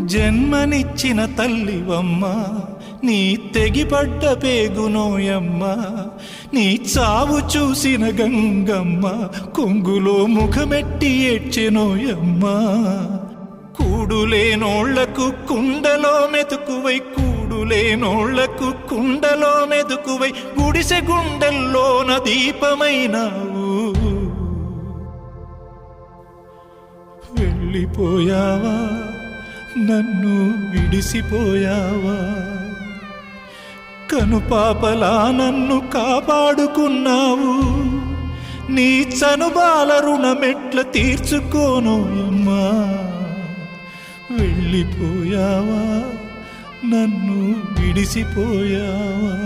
జన్మనిచ్చిన తల్లివమ్మ, నీ తెగిపడ్డ పేగునోయమ్మ, నీ చావు చూసిన గంగమ్మ కొంగులో ముఖమెట్టి ఏడ్చెనోయమ్మ. కూడులేనోళ్లకు కుండలో మెతుకువై, కూడులేనోళ్లకు కుండలో మెతుకువై, గుడిసె గుండెల్లోన దీపమైనావు. వెళ్ళిపోయావా, నన్ను విడిసిపోయావా, కనుపాపలా నన్ను కాపాడుకున్నావు. నీ చనుబాల రుణమెట్ల తీర్చుకోను అమ్మా. వెళ్ళిపోయావా, నన్ను విడిసిపోయావా.